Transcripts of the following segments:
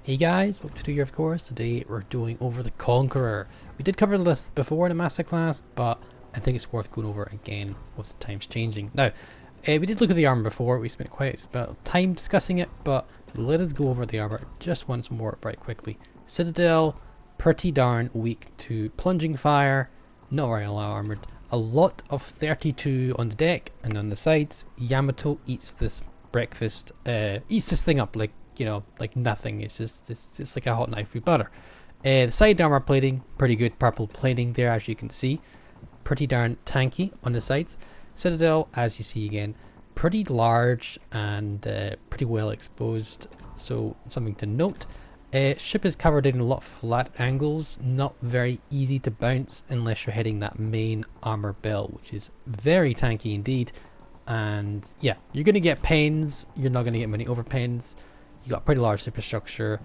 Hey guys, welcome to the year of course. Today we're doing over the Conqueror. We did cover this before in the Masterclass, but I think it's worth going over again with the times changing. Now, we did look at the armor before, we spent quite a bit of time discussing it, but let us go over the armor just once more very quickly. Citadel, pretty darn weak to plunging fire, not very low armored. A lot of 32 on the deck and on the sides. Yamato eats this breakfast, eats this thing up like, you know, like nothing. It's just like a hot knife with butter. The side armor plating, pretty good purple plating there, as you can see. Pretty darn tanky on the sides. Citadel, as you see again, pretty large and pretty well exposed, so something to note. Ship is covered in a lot of flat angles, not very easy to bounce unless you're hitting that main armor bell, which is very tanky indeed. And yeah, you're going to get pains, you're not going to get many overpains. You got a pretty large superstructure.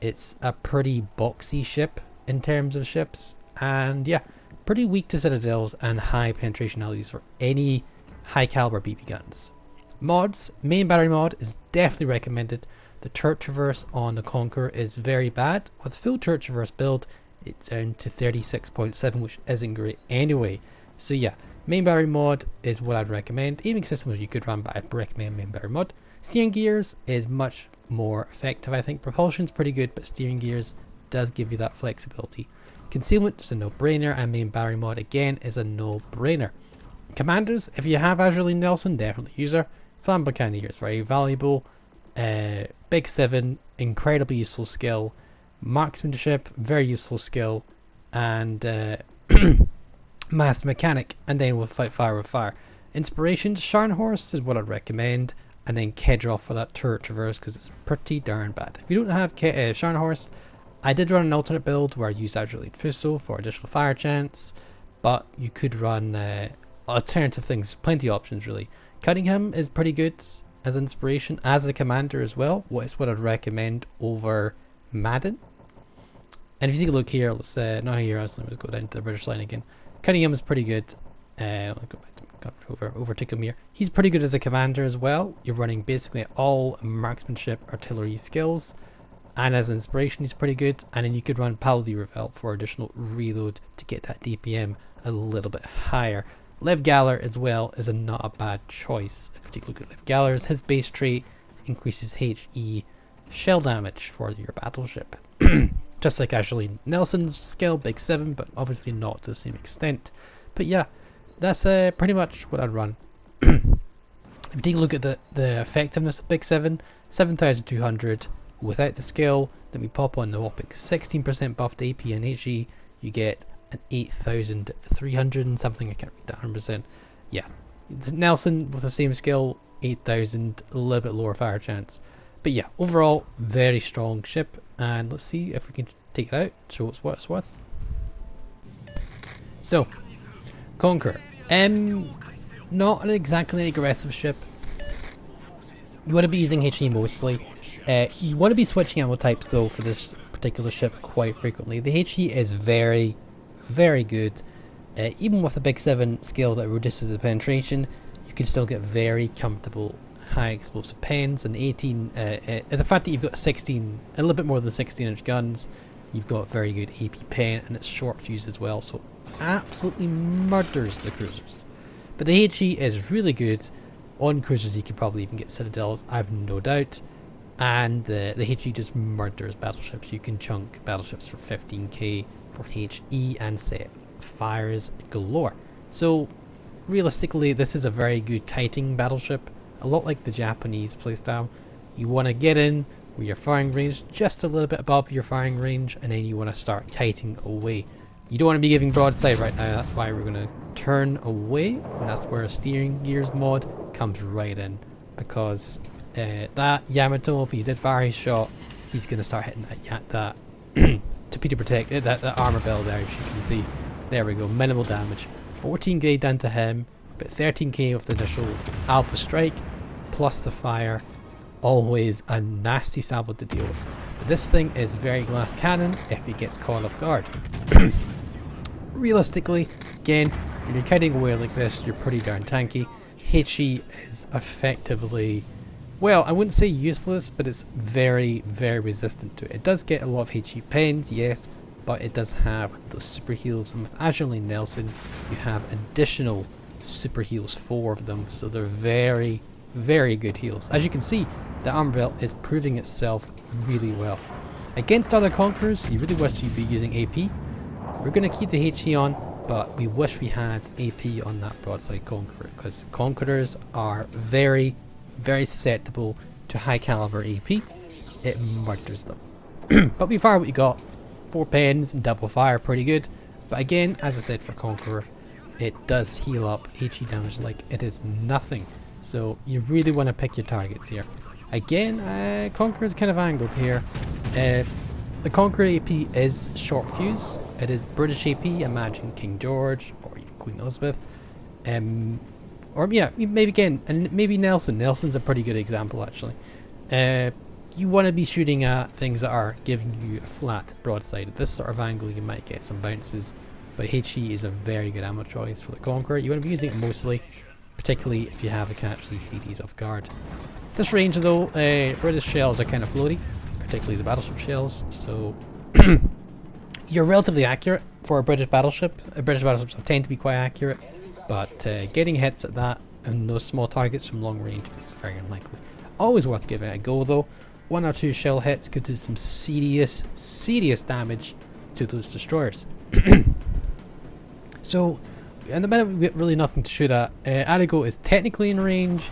It's a pretty boxy ship in terms of ships, and yeah, pretty weak to citadels and high penetration values for any high caliber BB guns. Mods, main battery mod is definitely recommended. The turret traverse on the Conqueror is very bad. With full turret traverse build, it's down to 36.7, which isn't great anyway. So yeah, main battery mod is what I'd recommend. Aiming systems you could run, but I'd recommend main battery mod. Steering gears is much more effective, I think. Propulsion's pretty good, but steering gears does give you that flexibility. Concealment is a no-brainer, and main battery mod again is a no-brainer. Commanders, if you have Azure Nelson, definitely use her. Flammable Cannoneer is very valuable. Big 7, incredibly useful skill. Marksmanship, very useful skill. And Master Mechanic, and then with Fight Fire with Fire. Inspiration, Scharnhorst is what I'd recommend. And then Kedrov for that turret traverse, because it's pretty darn bad. If you don't have Scharnhorst, I did run an alternate build where I used Azure Fuso for additional fire chance, but you could run alternative things, plenty of options really. Cunningham is pretty good as inspiration, as a commander as well. It's what I'd recommend over Madden. And if you take a look here, let's not here, let's go down to the British line again. Cunningham is pretty good. I'll go back to overtake him here. He's pretty good as a commander as well. You're running basically all marksmanship artillery skills, and as inspiration he's pretty good. And then you could run Paladin Revel for additional reload to get that DPM a little bit higher. Lev Galler as well is not a bad choice. If you take a look at Lev Galler's, his base trait increases HE shell damage for your battleship. Just like Ashley Nelson's skill, Big 7, but obviously not to the same extent. But yeah, that's pretty much what I'd run. If you take a look at the effectiveness of Big 7, 7,200 without the skill, then we pop on the whopping 16% buff to AP and HE, you get an 8,300 and something, I can't read that 100%. Yeah, Nelson with the same skill, 8,000, a little bit lower fire chance. But yeah, overall, very strong ship, and let's see if we can take it out, show us what it's worth. So, Conqueror. Not an exactly aggressive ship. You want to be using HE mostly. You want to be switching ammo types though for this particular ship quite frequently. The HE is very, very good. Even with the Big 7 skill that reduces the penetration, you can still get very comfortable high explosive pens. And 18, the fact that you've got 16, a little bit more than 16-inch guns, you've got very good AP pen, and it's short fuse as well, so absolutely murders the cruisers. But the HE is really good on cruisers. You could probably even get citadels, I've no doubt. And the HE just murders battleships. You can chunk battleships for 15k for HE and set fires galore. So realistically, this is a very good kiting battleship, a lot like the Japanese playstyle. You want to get in with your firing range just a little bit above your firing range, and then you want to start kiting away. You don't want to be giving broadside right now, that's why we're going to turn away, and that's where a steering gears mod comes right in, because that Yamato, if he did fire his shot, he's going to start hitting that torpedo protect, that armor bell there, as you can see. There we go, minimal damage. 14k done to him, but 13k with the initial alpha strike, plus the fire. Always a nasty salvo to deal with. This thing is very glass cannon if it gets caught off guard. Realistically, again, when you're kiting away like this, you're pretty darn tanky. HE is effectively Well, I wouldn't say useless, but it's very, very resistant to it. It does get a lot of HE pens, yes, but it does have those super heals, and with Azurely Nelson, you have additional super heals, 4 of them, so they're very, very good heals. As you can see, the armor belt is proving itself really well. Against other Conquerors, you really wish you'd be using AP. We're going to keep the HE on, but we wish we had AP on that broadside Conqueror, because Conquerors are very, very susceptible to high caliber AP. It murders them. But we fire what you got. 4 pens and double fire, pretty good. But again, as I said for Conqueror, it does heal up HE damage like it is nothing. So you really want to pick your targets here. Again, Conqueror is kind of angled here. The Conqueror AP is short fuse. It is British AP, imagine King George or Queen Elizabeth. Or yeah, maybe again, and maybe Nelson. Nelson's a pretty good example actually. You want to be shooting at things that are giving you a flat broadside. At this sort of angle you might get some bounces, but HE is a very good ammo choice for the Conqueror. You want to be using it mostly, particularly if you have to catch these BDs off guard. This range though, British shells are kind of floaty, particularly the battleship shells, so you're relatively accurate for a British battleship. British battleships tend to be quite accurate, but getting hits at that and those small targets from long range is very unlikely. Always worth giving it a go though. 1 or 2 shell hits could do some serious, serious damage to those destroyers. So, in the minute we get really nothing to shoot at. Arago is technically in range,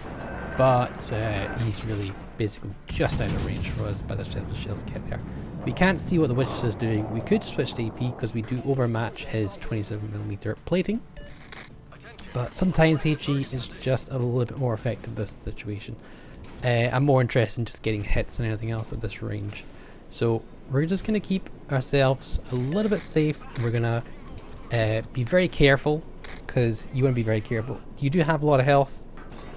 but he's really basically just out of range for us by the time the shells get there. We can't see what the Witch is doing. We could switch to AP because we do overmatch his 27mm plating, but sometimes HE is just a little bit more effective in this situation. I'm more interested in just getting hits than anything else at this range. So we're just going to keep ourselves a little bit safe. We're going to be very careful, because you want to be very careful. You do have a lot of health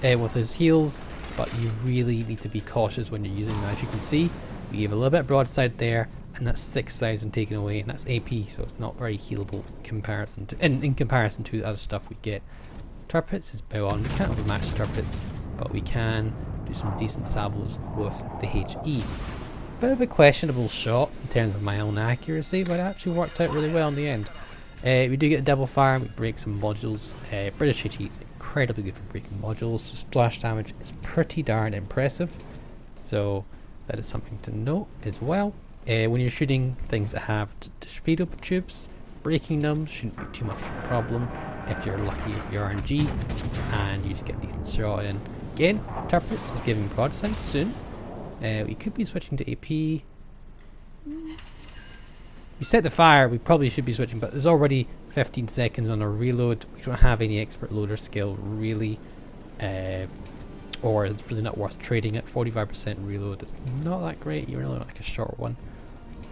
with his heals, but you really need to be cautious when you're using them. As you can see, we gave a little bit broadside there, and that's 6,000 taken away, and that's AP, so it's not very healable in comparison to the other stuff we get. Turpits is bow on. We can't overmatch Turpits, but we can do some decent salvos with the HE. Bit of a questionable shot in terms of my own accuracy, but it actually worked out really well in the end. We do get a double fire, we break some modules. British HE is incredibly good for breaking modules, so splash damage is pretty darn impressive. So that is something to note as well. When you're shooting things that have torpedo tubes, breaking them shouldn't be too much of a problem if you're lucky with your RNG and you just get a decent shot in. Again, Turpits is giving broadside soon. We could be switching to AP. We set the fire, we probably should be switching, but there's already 15 seconds on our reload. We don't have any expert loader skill really, or it's really not worth trading at 45% reload. It's not that great, you really want like a short one.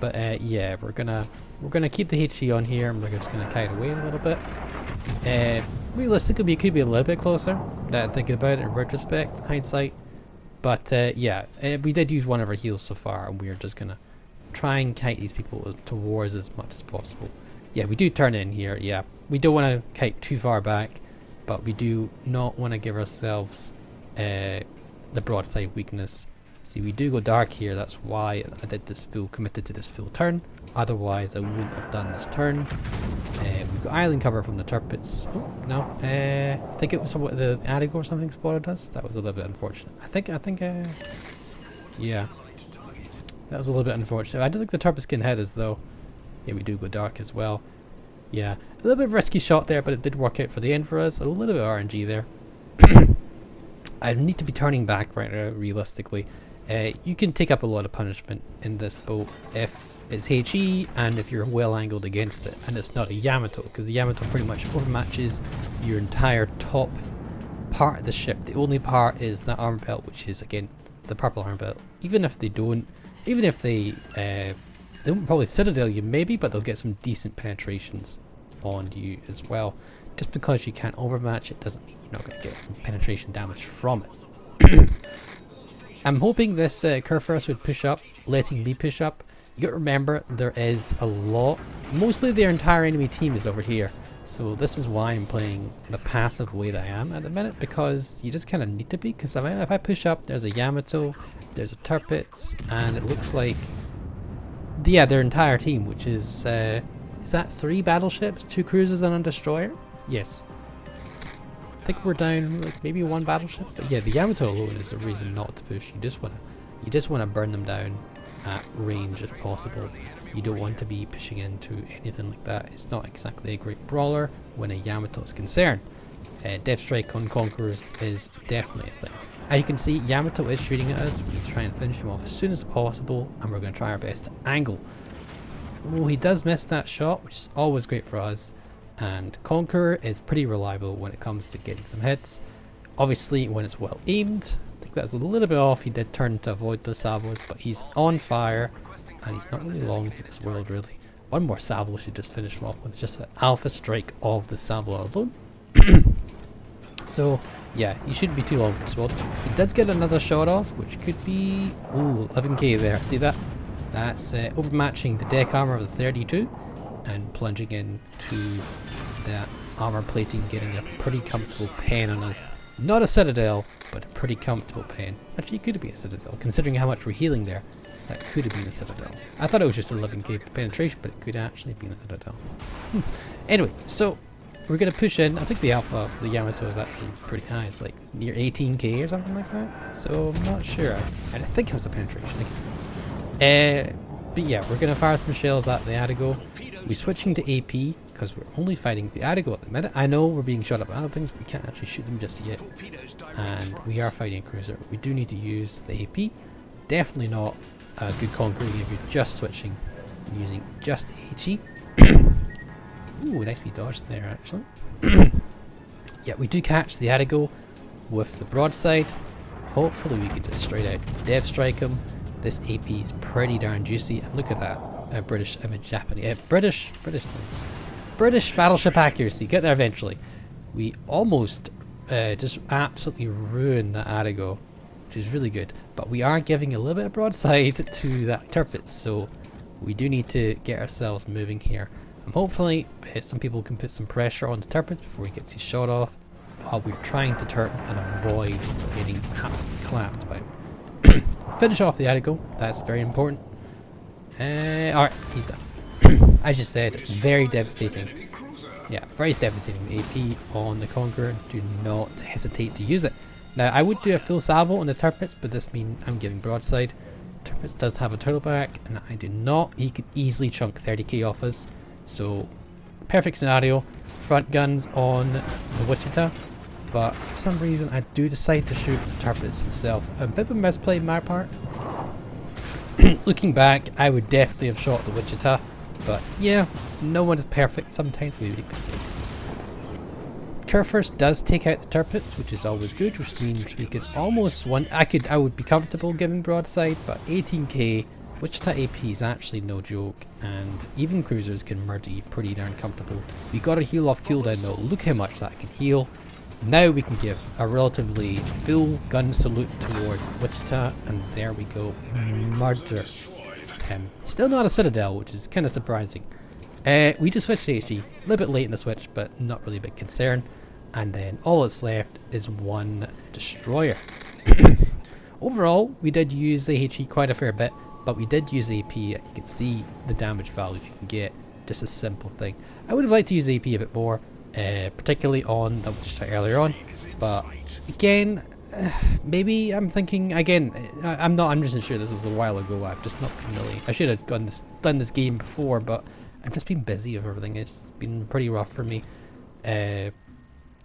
But yeah, we're gonna keep the HE on here, and we're just gonna kite away a little bit. Realistically, we could be a little bit closer, thinking about it in retrospect, hindsight. But yeah, we did use one of our heals so far, and we're just gonna try and kite these people towards as much as possible. Yeah, we do turn in here. Yeah, we don't want to kite too far back, but we do not want to give ourselves the broadside weakness. See, we do go dark here. That's why I did this committed to this full turn. Otherwise, I wouldn't have done this turn. We've got island cover from the Turpits. Oh no, I think it was somewhat the Arago or something spotted us. That was a little bit unfortunate. I think yeah. That was a little bit unfortunate. I don't think the Turpits can head us though. Yeah, we do go dark as well. Yeah, a little bit of a risky shot there, but it did work out for the end for us. A little bit of RNG there. I need to be turning back right now, realistically. You can take up a lot of punishment in this boat if it's HE and if you're well angled against it, and it's not a Yamato, because the Yamato pretty much overmatches your entire top part of the ship. The only part is the armor belt, which is again the purple armor belt. Even if they won't probably citadel you maybe, but they'll get some decent penetrations on you as well. Just because you can't overmatch it doesn't mean you're not going to get some penetration damage from it. I'm hoping this curve first would push up, letting me push up. You got to remember there is a lot, mostly their entire enemy team is over here. So this is why I'm playing the passive way that I am at the minute, because you just kind of need to be, because if I push up, there's a Yamato, there's a Tirpitz, and it looks like, yeah, their entire team, which is that 3 battleships, 2 cruisers and a destroyer? Yes. I think we're down like maybe 1 battleship, but yeah, the Yamato alone is the reason not to push. You just wanna burn them down at range if possible. You don't want to be pushing into anything like that. It's not exactly a great brawler when a Yamato is concerned. Death Strike on Conquerors is definitely a thing. As you can see, Yamato is shooting at us. We're going to try and finish him off as soon as possible, and we're going to try our best to angle. Oh, he does miss that shot, which is always great for us. And Conqueror is pretty reliable when it comes to getting some hits. Obviously, when it's well aimed, I think that's a little bit off. He did turn to avoid the salvos, but he's on fire, and he's not really long in this world, really. One more salvo should just finish him off with just an alpha strike of the salvo alone. So, yeah, he shouldn't be too long for this world. He does get another shot off, which could be... Ooh, 11k there. See that? That's overmatching the deck armor of the 32 and plunging into that armor plating, getting a pretty comfortable pen on us. Not a citadel, but a pretty comfortable pen. Actually, it could be a citadel, considering how much we're healing there. That could have been a citadel. I thought it was just 11k penetration, but it could actually have been a citadel. Anyway, so we're going to push in. I think the alpha of the Yamato is actually pretty high. It's like near 18k or something like that. So I'm not sure. I think it was the penetration. But yeah, we're going to fire some shells at the Adigo. We're switching to AP because we're only fighting the Adigo at the minute. I know we're being shot at by other things, but we can't actually shoot them just yet. And we are fighting a cruiser. We do need to use the AP. Definitely not a good Conqueror if you're just switching and using just HE. Ooh, nice wee dodge there actually. Yeah, we do catch the Adigo with the broadside. Hopefully we can just straight out dev strike him. This AP is pretty darn juicy, and look at that. British battleship accuracy. Get there eventually. We almost just absolutely ruined that Adigo, which is really good. But we are giving a little bit of broadside to that Tirpitz, so we do need to get ourselves moving here. Hopefully some people can put some pressure on the Tirpitz before he gets his shot off, while we're trying to turn and avoid getting absolutely clapped by him. Finish off the Adigo, that's very important. Alright, he's done. As you said, very devastating. Yeah, very devastating. The AP on the Conqueror, do not hesitate to use it. Now, I would do a full salvo on the Tirpitz, but this means I'm giving broadside. Tirpitz does have a turtleback, and I do not. He could easily chunk 30k off us. So, perfect scenario. Front guns on the Wichita, but for some reason I do decide to shoot the Tirpitz himself. A bit of a misplay on my part. Looking back, I would definitely have shot the Wichita, but yeah, no one is perfect. Sometimes we make mistakes. Kerfurst does take out the Tirpitz, which is always good, which means we could almost I would be comfortable giving broadside, but 18k Wichita AP is actually no joke, and even cruisers can murder you pretty darn comfortable. We got a heal off cooldown though. Look how much that can heal. Now we can give a relatively full gun salute towards Wichita, and there we go. Murder him. Still not a citadel, which is kind of surprising. We just switched to HE. A little bit late in the switch, but not really a big concern. And then all that's left is one destroyer. Overall, we did use the HE quite a fair bit, but we did use AP. You can see the damage values you can get. Just a simple thing. I would have liked to use AP a bit more, particularly on the Wichita earlier on. But again, maybe I'm thinking again. I'm not 100% sure. This was a while ago. I've just not been really. I should have done this game before, but I've just been busy with everything. It's been pretty rough for me.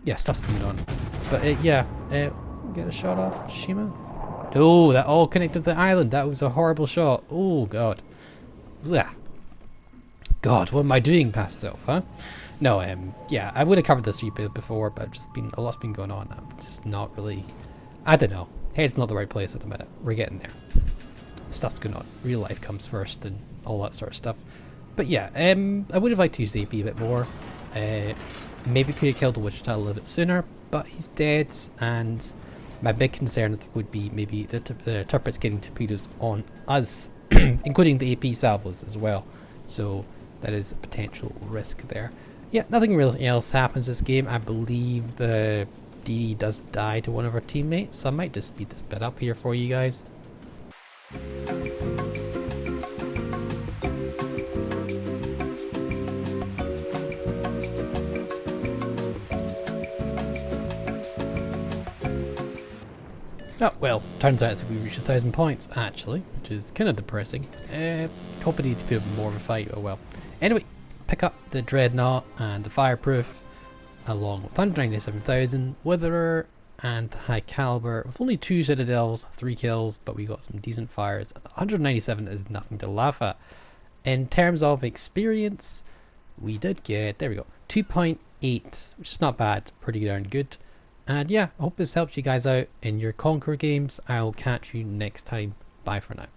Yeah, stuff's going on. But yeah, get a shot off Shima. Oh, that all connected to the island. That was a horrible shot. Oh god. Yeah. God, what am I doing past self, huh? No, yeah, I would have covered this before, but just a lot's been going on. I'm just not really. I don't know. Head's not the right place at the minute. We're getting there. Stuff's going on. Real life comes first and all that sort of stuff. But yeah, I would have liked to use the AP a bit more. Maybe could have killed the Wichita a little bit sooner, but he's dead, and my big concern would be maybe the Tirpitz getting torpedoes on us, including the AP salvos as well. So that is a potential risk there. Yeah, nothing really else happens this game. I believe the DD does die to one of our teammates, so I might just speed this bit up here for you guys. Oh, well, turns out that we reached 1,000 points, actually, which is kind of depressing. Hoping to put up more of a fight, oh well. Anyway, pick up the Dreadnought and the Fireproof, along with 197,000, Witherer, and High Caliber, with only 2 Citadels, 3 kills, but we got some decent fires. 197 is nothing to laugh at. In terms of experience, we did get, there we go, 2.8, which is not bad, pretty darn good. And yeah, I hope this helps you guys out in your Conqueror games. I'll catch you next time. Bye for now.